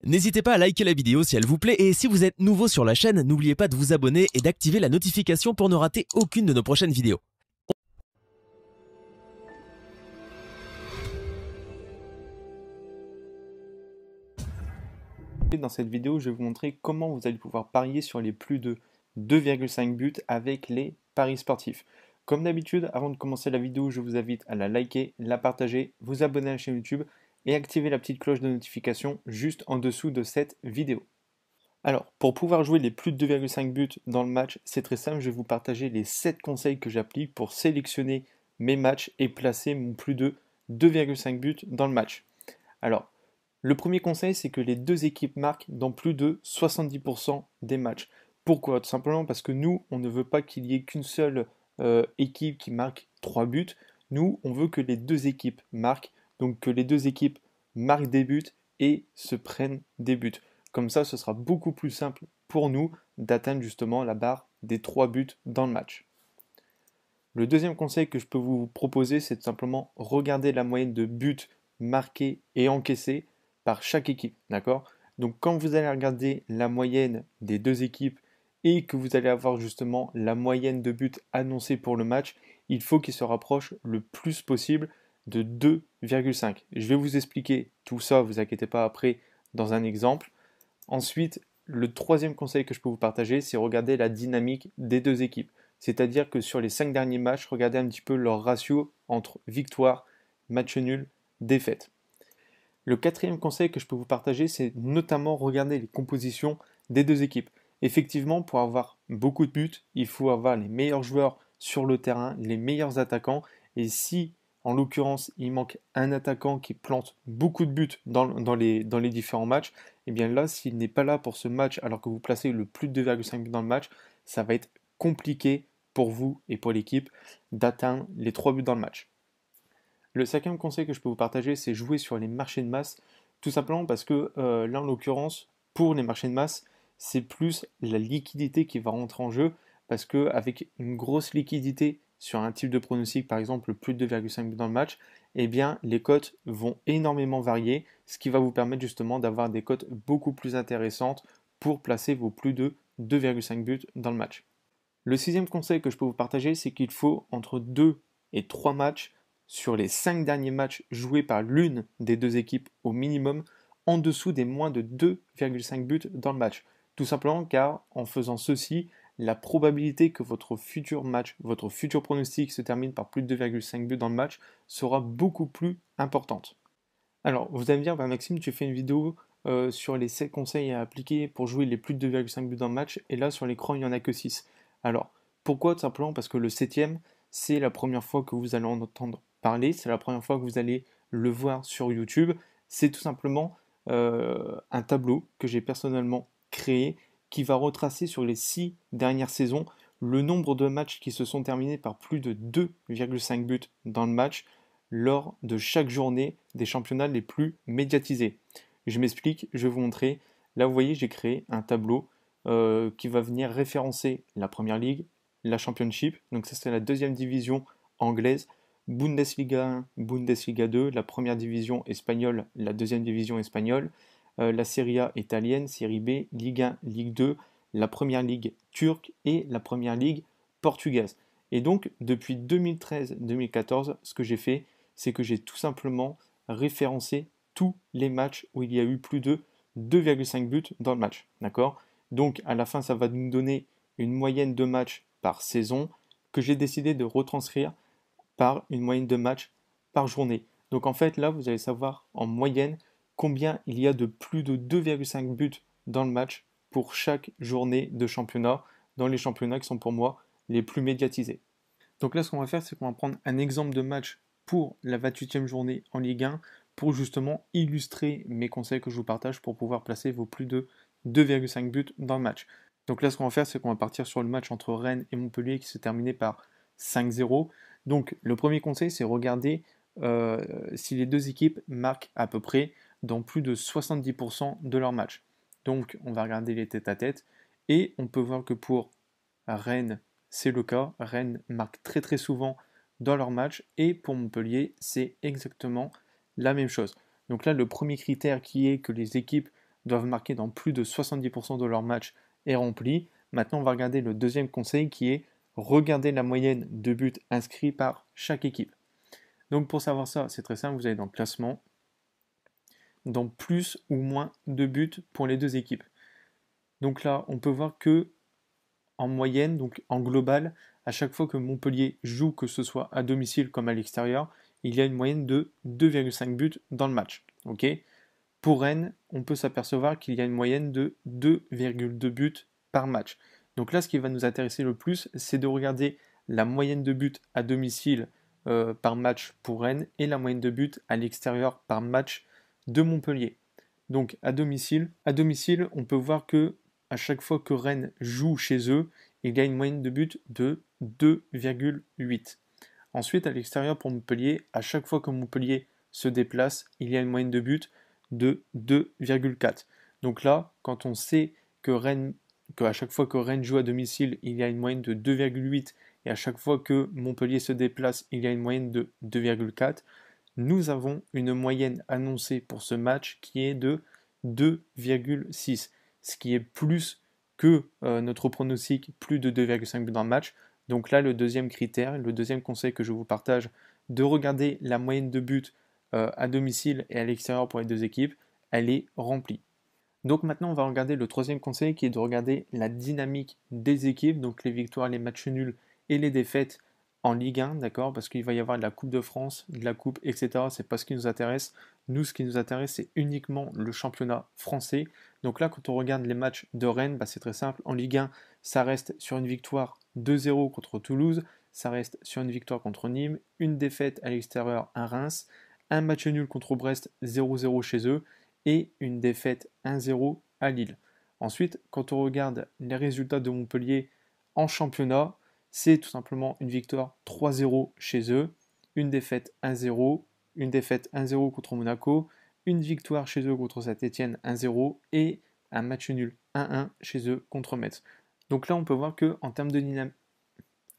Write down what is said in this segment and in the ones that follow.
N'hésitez pas à liker la vidéo si elle vous plaît et si vous êtes nouveau sur la chaîne, n'oubliez pas de vous abonner et d'activer la notification pour ne rater aucune de nos prochaines vidéos. Dans cette vidéo, je vais vous montrer comment vous allez pouvoir parier sur les plus de 2,5 buts avec les paris sportifs. Comme d'habitude, avant de commencer la vidéo, je vous invite à la liker, la partager, vous abonner à la chaîne YouTube et activer la petite cloche de notification juste en dessous de cette vidéo. Alors, pour pouvoir jouer les plus de 2,5 buts dans le match, c'est très simple, je vais vous partager les 7 conseils que j'applique pour sélectionner mes matchs et placer mon plus de 2,5 buts dans le match. Alors, le premier conseil, c'est que les deux équipes marquent dans plus de 70% des matchs. Pourquoi? Tout simplement parce que nous, on ne veut pas qu'il y ait qu'une seule équipe qui marque 3 buts. Nous, on veut que les deux équipes marquent, donc que les deux équipes marquent des buts et se prennent des buts. Comme ça, ce sera beaucoup plus simple pour nous d'atteindre justement la barre des 3 buts dans le match. Le deuxième conseil que je peux vous proposer, c'est tout simplement regarder la moyenne de buts marqués et encaissés par chaque équipe, d'accord? Donc quand vous allez regarder la moyenne des deux équipes et que vous allez avoir justement la moyenne de buts annoncés pour le match, il faut qu'il se rapproche le plus possible de 2,5. Je vais vous expliquer tout ça, vous inquiétez pas après, dans un exemple. Ensuite, le troisième conseil que je peux vous partager, c'est regarder la dynamique des deux équipes. C'est-à-dire que sur les 5 derniers matchs, regardez un petit peu leur ratio entre victoire, match nul, défaite. Le quatrième conseil que je peux vous partager, c'est notamment regarder les compositions des deux équipes. Effectivement, pour avoir beaucoup de buts, il faut avoir les meilleurs joueurs sur le terrain, les meilleurs attaquants. Et si, en l'occurrence, il manque un attaquant qui plante beaucoup de buts dans les différents matchs, et bien là, s'il n'est pas là pour ce match alors que vous placez le plus de 2,5 buts dans le match, ça va être compliqué pour vous et pour l'équipe d'atteindre les 3 buts dans le match. Le cinquième conseil que je peux vous partager, c'est jouer sur les marchés de masse, tout simplement parce que là, en l'occurrence, pour les marchés de masse, c'est plus la liquidité qui va rentrer en jeu, parce qu'avec une grosse liquidité sur un type de pronostic, par exemple plus de 2,5 buts dans le match, eh bien les cotes vont énormément varier, ce qui va vous permettre justement d'avoir des cotes beaucoup plus intéressantes pour placer vos plus de 2,5 buts dans le match. Le sixième conseil que je peux vous partager, c'est qu'il faut entre 2 et 3 matchs sur les 5 derniers matchs joués par l'une des deux équipes au minimum en dessous des moins de 2,5 buts dans le match. Tout simplement car en faisant ceci, la probabilité que votre futur match, votre futur pronostic se termine par plus de 2,5 buts dans le match sera beaucoup plus importante. Alors, vous allez me dire, bah, Maxime, tu fais une vidéo sur les 7 conseils à appliquer pour jouer les plus de 2,5 buts dans le match, et là sur l'écran il n'y en a que 6. Alors, pourquoi? Tout simplement parce que le septième, c'est la première fois que vous allez en entendre parler, c'est la première fois que vous allez le voir sur YouTube. C'est tout simplement un tableau que j'ai personnellement créé qui va retracer sur les 6 dernières saisons le nombre de matchs qui se sont terminés par plus de 2,5 buts dans le match lors de chaque journée des championnats les plus médiatisés. Je m'explique, je vais vous montrer. Là, vous voyez, j'ai créé un tableau qui va venir référencer la Première Ligue, la Championship, donc ça c'est la deuxième division anglaise, Bundesliga 1, Bundesliga 2, la première division espagnole, la deuxième division espagnole, la Serie A italienne, Série B, Ligue 1, Ligue 2, la Première Ligue turque et la Première Ligue portugaise. Et donc, depuis 2013-2014, ce que j'ai fait, c'est que j'ai tout simplement référencé tous les matchs où il y a eu plus de 2,5 buts dans le match. D'accord? Donc, à la fin, ça va nous donner une moyenne de matchs par saison que j'ai décidé de retranscrire par une moyenne de matchs par journée. Donc, en fait, là, vous allez savoir en moyenne combien il y a de plus de 2,5 buts dans le match pour chaque journée de championnat, dans les championnats qui sont pour moi les plus médiatisés. Donc là, ce qu'on va faire, c'est qu'on va prendre un exemple de match pour la 28e journée en Ligue 1 pour justement illustrer mes conseils que je vous partage pour pouvoir placer vos plus de 2,5 buts dans le match. Donc là, ce qu'on va faire, c'est qu'on va partir sur le match entre Rennes et Montpellier qui s'est terminé par 5-0. Donc le premier conseil, c'est regarder si les deux équipes marquent à peu près dans plus de 70% de leur match. Donc on va regarder les tête-à-tête et on peut voir que pour Rennes, c'est le cas. Rennes marque très très souvent dans leur match et pour Montpellier, c'est exactement la même chose. Donc là, le premier critère qui est que les équipes doivent marquer dans plus de 70% de leurs matchs est rempli. Maintenant, on va regarder le deuxième conseil qui est regarder la moyenne de buts inscrits par chaque équipe. Donc pour savoir ça, c'est très simple, vous allez dans classement, dans plus ou moins de buts pour les deux équipes. Donc là, on peut voir que en moyenne, donc en global, à chaque fois que Montpellier joue, que ce soit à domicile comme à l'extérieur, il y a une moyenne de 2,5 buts dans le match. Okay, pour Rennes, on peut s'apercevoir qu'il y a une moyenne de 2,2 buts par match. Donc là, ce qui va nous intéresser le plus, c'est de regarder la moyenne de buts à domicile par match pour Rennes et la moyenne de buts à l'extérieur par match de Montpellier. Donc à domicile, on peut voir que à chaque fois que Rennes joue chez eux, il y a une moyenne de buts de 2,8. Ensuite, à l'extérieur pour Montpellier, à chaque fois que Montpellier se déplace, il y a une moyenne de buts de 2,4. Donc là, quand on sait que à chaque fois que Rennes joue à domicile, il y a une moyenne de 2,8 et à chaque fois que Montpellier se déplace, il y a une moyenne de 2,4, nous avons une moyenne annoncée pour ce match qui est de 2,6, ce qui est plus que notre pronostic, plus de 2,5 buts dans le match. Donc là, le deuxième critère, le deuxième conseil que je vous partage, de regarder la moyenne de buts à domicile et à l'extérieur pour les deux équipes, elle est remplie. Donc maintenant, on va regarder le troisième conseil qui est de regarder la dynamique des équipes, donc les victoires, les matchs nuls et les défaites en Ligue 1, d'accord, parce qu'il va y avoir de la Coupe de France, de la Coupe, etc. C'est pas ce qui nous intéresse. Nous, ce qui nous intéresse, c'est uniquement le championnat français. Donc là, quand on regarde les matchs de Rennes, c'est très simple. En Ligue 1, ça reste sur une victoire 2-0 contre Toulouse, ça reste sur une victoire contre Nîmes, une défaite à l'extérieur à Reims, un match nul contre Brest 0-0 chez eux, et une défaite 1-0 à Lille. Ensuite, quand on regarde les résultats de Montpellier en championnat, c'est tout simplement une victoire 3-0 chez eux, une défaite 1-0, une défaite 1-0 contre Monaco, une victoire chez eux contre Saint-Etienne 1-0 et un match nul 1-1 chez eux contre Metz. Donc là, on peut voir que en termes de dynamique,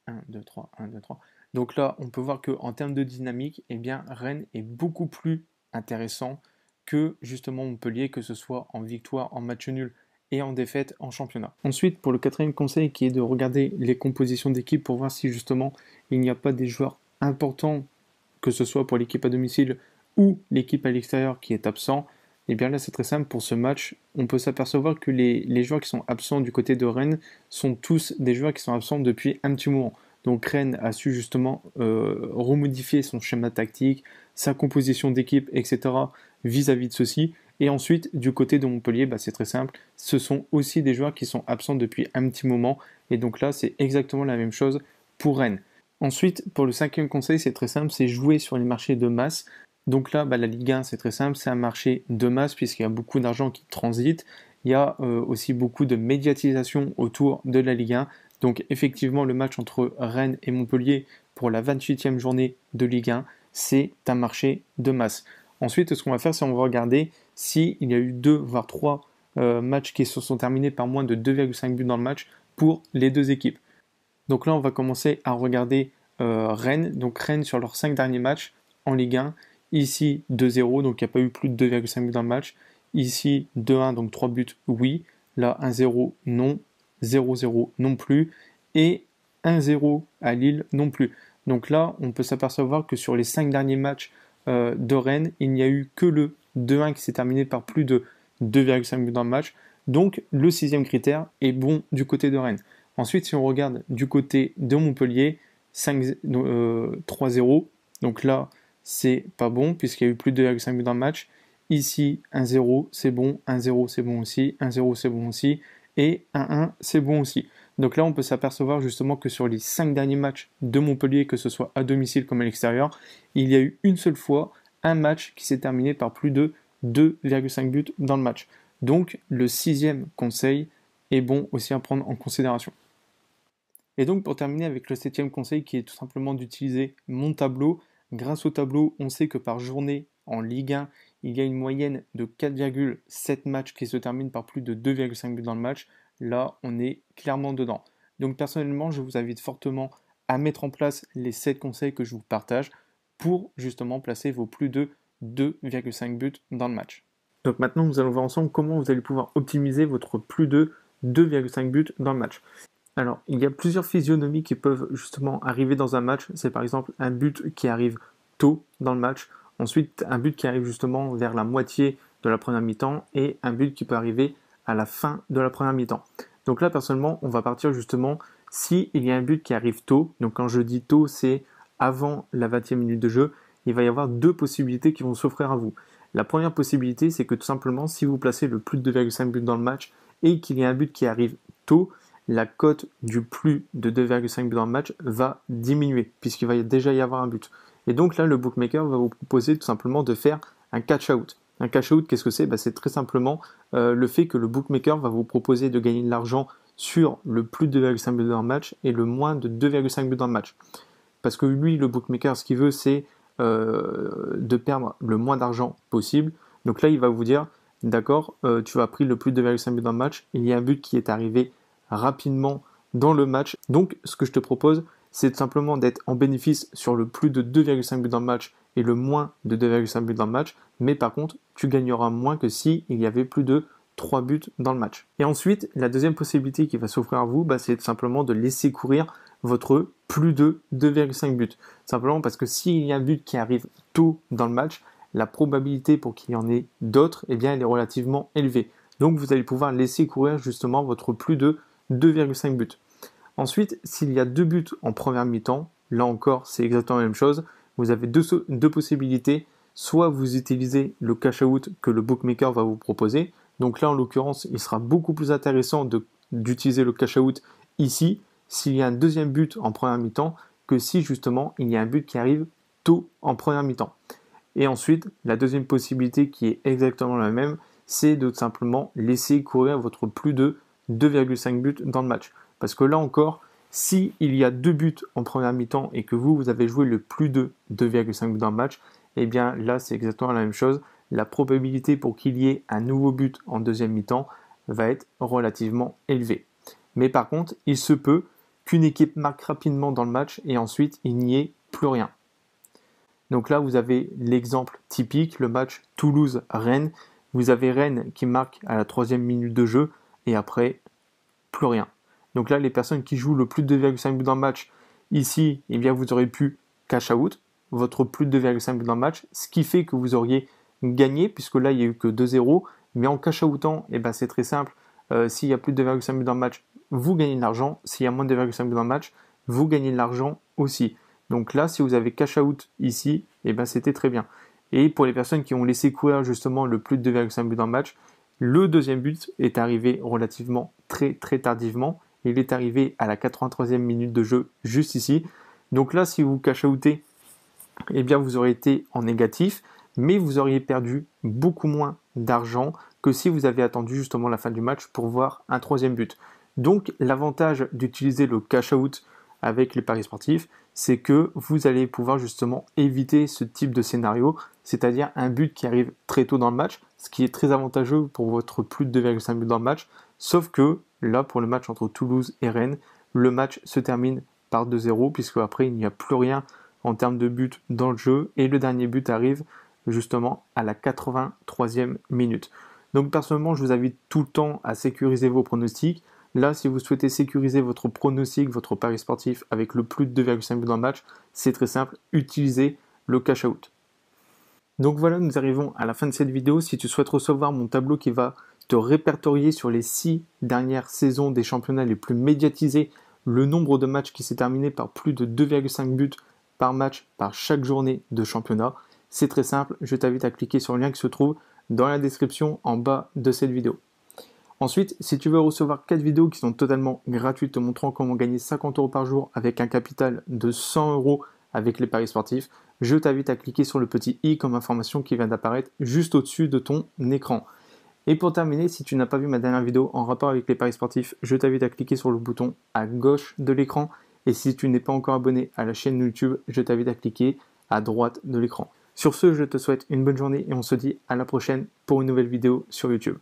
1, 2, 3, 1, 2, 3. Donc là, on peut voir qu'en termes de dynamique, eh bien, Rennes est beaucoup plus intéressant que justement Montpellier, que ce soit en victoire, en match nul et en défaite en championnat. Ensuite, pour le quatrième conseil qui est de regarder les compositions d'équipe pour voir si justement il n'y a pas des joueurs importants, que ce soit pour l'équipe à domicile ou l'équipe à l'extérieur qui est absent, et bien là c'est très simple, pour ce match, on peut s'apercevoir que les joueurs qui sont absents du côté de Rennes sont tous des joueurs qui sont absents depuis un petit moment. Donc Rennes a su justement remodifier son schéma tactique, sa composition d'équipe, etc. vis-à-vis de ceci. Et ensuite, du côté de Montpellier, c'est très simple, ce sont aussi des joueurs qui sont absents depuis un petit moment. Et donc là, c'est exactement la même chose pour Rennes. Ensuite, pour le cinquième conseil, c'est très simple, c'est jouer sur les marchés de masse. Donc là, la Ligue 1, c'est très simple, c'est un marché de masse puisqu'il y a beaucoup d'argent qui transite. Il y a aussi beaucoup de médiatisation autour de la Ligue 1. Donc effectivement, le match entre Rennes et Montpellier pour la 28e journée de Ligue 1, c'est un marché de masse. Ensuite, ce qu'on va faire, c'est on va regarder s'il y a eu 2 voire 3 matchs qui se sont terminés par moins de 2,5 buts dans le match pour les deux équipes. Donc là, on va commencer à regarder Rennes. Donc Rennes sur leurs 5 derniers matchs en Ligue 1. Ici 2-0, donc il n'y a pas eu plus de 2,5 buts dans le match. Ici 2-1, donc 3 buts, oui. Là 1-0, non. 0-0 non plus. Et 1-0 à Lille non plus. Donc là, on peut s'apercevoir que sur les 5 derniers matchs de Rennes, il n'y a eu que le 2-1 qui s'est terminé par plus de 2,5 buts dans le match. Donc le sixième critère est bon du côté de Rennes. Ensuite, si on regarde du côté de Montpellier, 3-0. Donc là, c'est pas bon puisqu'il y a eu plus de 2,5 buts dans le match. Ici, 1-0, c'est bon. 1-0, c'est bon aussi. 1-0, c'est bon aussi. Et 1-1, c'est bon aussi. Donc là, on peut s'apercevoir justement que sur les 5 derniers matchs de Montpellier, que ce soit à domicile comme à l'extérieur, il y a eu une seule fois un match qui s'est terminé par plus de 2,5 buts dans le match. Donc le sixième conseil est bon aussi à prendre en considération. Et donc pour terminer avec le septième conseil qui est tout simplement d'utiliser mon tableau. Grâce au tableau, on sait que par journée en Ligue 1, il y a une moyenne de 4,7 matchs qui se terminent par plus de 2,5 buts dans le match. Là, on est clairement dedans. Donc personnellement, je vous invite fortement à mettre en place les 7 conseils que je vous partage pour justement placer vos plus de 2,5 buts dans le match. Donc maintenant, nous allons voir ensemble comment vous allez pouvoir optimiser votre plus de 2,5 buts dans le match. Alors, il y a plusieurs physionomies qui peuvent justement arriver dans un match. C'est par exemple un but qui arrive tôt dans le match, ensuite un but qui arrive justement vers la moitié de la première mi-temps et un but qui peut arriver à la fin de la première mi-temps. Donc là, personnellement, on va partir justement s'il y a un but qui arrive tôt. Donc quand je dis tôt, c'est avant la 20e minute de jeu. Il va y avoir deux possibilités qui vont s'offrir à vous. La première possibilité, c'est que tout simplement, si vous placez le plus de 2,5 buts dans le match et qu'il y a un but qui arrive tôt, la cote du plus de 2,5 buts dans le match va diminuer puisqu'il va déjà y avoir un but. Et donc là, le bookmaker va vous proposer tout simplement de faire un catch-out. Un catch-out, qu'est-ce que c'est? C'est très simplement le fait que le bookmaker va vous proposer de gagner de l'argent sur le plus de 2,5 buts dans le match et le moins de 2,5 buts dans le match. Parce que lui, le bookmaker, ce qu'il veut, c'est de perdre le moins d'argent possible. Donc là, il va vous dire, d'accord, tu as pris le plus de 2,5 buts dans le match, il y a un but qui est arrivé rapidement dans le match. Donc, ce que je te propose, c'est tout simplement d'être en bénéfice sur le plus de 2,5 buts dans le match et le moins de 2,5 buts dans le match. Mais par contre, tu gagneras moins que si il y avait plus de 3 buts dans le match. Et ensuite, la deuxième possibilité qui va s'offrir à vous, c'est tout simplement de laisser courir votre plus de 2,5 buts. Simplement parce que s'il y a un but qui arrive tôt dans le match, la probabilité pour qu'il y en ait d'autres, elle est relativement élevée. Donc vous allez pouvoir laisser courir justement votre plus de 2,5 buts. Ensuite, s'il y a 2 buts en première mi-temps, là encore c'est exactement la même chose. Vous avez deux possibilités. Soit vous utilisez le cash-out que le bookmaker va vous proposer. Donc là en l'occurrence, il sera beaucoup plus intéressant d'utiliser le cash-out ici s'il y a un deuxième but en première mi-temps que si justement il y a un but qui arrive tôt en première mi-temps. Et ensuite, la deuxième possibilité qui est exactement la même, c'est de simplement laisser courir votre plus de 2,5 buts dans le match. Parce que là encore, si il y a 2 buts en première mi-temps et que vous avez joué le plus de 2,5 buts dans le match, eh bien là c'est exactement la même chose. La probabilité pour qu'il y ait un nouveau but en deuxième mi-temps va être relativement élevée. Mais par contre, il se peut qu'une équipe marque rapidement dans le match et ensuite il n'y ait plus rien. Donc là, vous avez l'exemple typique, le match Toulouse-Rennes. Vous avez Rennes qui marque à la 3e minute de jeu et après, plus rien. Donc là, les personnes qui jouent le plus de 2,5 buts dans le match, ici, eh bien, vous aurez pu cash out votre plus de 2,5 buts dans le match, ce qui fait que vous auriez gagné, puisque là, il n'y a eu que 2-0. Mais en cash outant, c'est très simple. S'il y a plus de 2,5 buts dans le match, vous gagnez de l'argent. S'il y a moins de 2,5 buts dans le match, vous gagnez de l'argent aussi. Donc là, si vous avez cash out ici, c'était très bien. Et pour les personnes qui ont laissé courir justement le plus de 2,5 buts dans le match, le deuxième but est arrivé relativement très tardivement. Il est arrivé à la 83e minute de jeu, juste ici. Donc là, si vous cash outez, vous aurez été en négatif, mais vous auriez perdu beaucoup moins d'argent que si vous avez attendu justement la fin du match pour voir un troisième but. Donc l'avantage d'utiliser le cash out avec les paris sportifs, c'est que vous allez pouvoir justement éviter ce type de scénario, c'est-à-dire un but qui arrive très tôt dans le match, ce qui est très avantageux pour votre plus de 2,5 buts dans le match, sauf que là, pour le match entre Toulouse et Rennes, le match se termine par 2-0, puisque après il n'y a plus rien en termes de but dans le jeu, et le dernier but arrive justement à la 83e minute. Donc personnellement, je vous invite tout le temps à sécuriser vos pronostics. Là, si vous souhaitez sécuriser votre pronostic, votre pari sportif avec le plus de 2,5 buts dans le match, c'est très simple, utilisez le cash out. Donc voilà, nous arrivons à la fin de cette vidéo. Si tu souhaites recevoir mon tableau qui va te répertorier sur les 6 dernières saisons des championnats les plus médiatisés, le nombre de matchs qui s'est terminé par plus de 2,5 buts par match par chaque journée de championnat, c'est très simple, je t'invite à cliquer sur le lien qui se trouve dans la description en bas de cette vidéo. Ensuite, si tu veux recevoir 4 vidéos qui sont totalement gratuites te montrant comment gagner 50 € par jour avec un capital de 100 € avec les paris sportifs, je t'invite à cliquer sur le petit i comme information qui vient d'apparaître juste au-dessus de ton écran. Et pour terminer, si tu n'as pas vu ma dernière vidéo en rapport avec les paris sportifs, je t'invite à cliquer sur le bouton à gauche de l'écran. Et si tu n'es pas encore abonné à la chaîne YouTube, je t'invite à cliquer à droite de l'écran. Sur ce, je te souhaite une bonne journée et on se dit à la prochaine pour une nouvelle vidéo sur YouTube.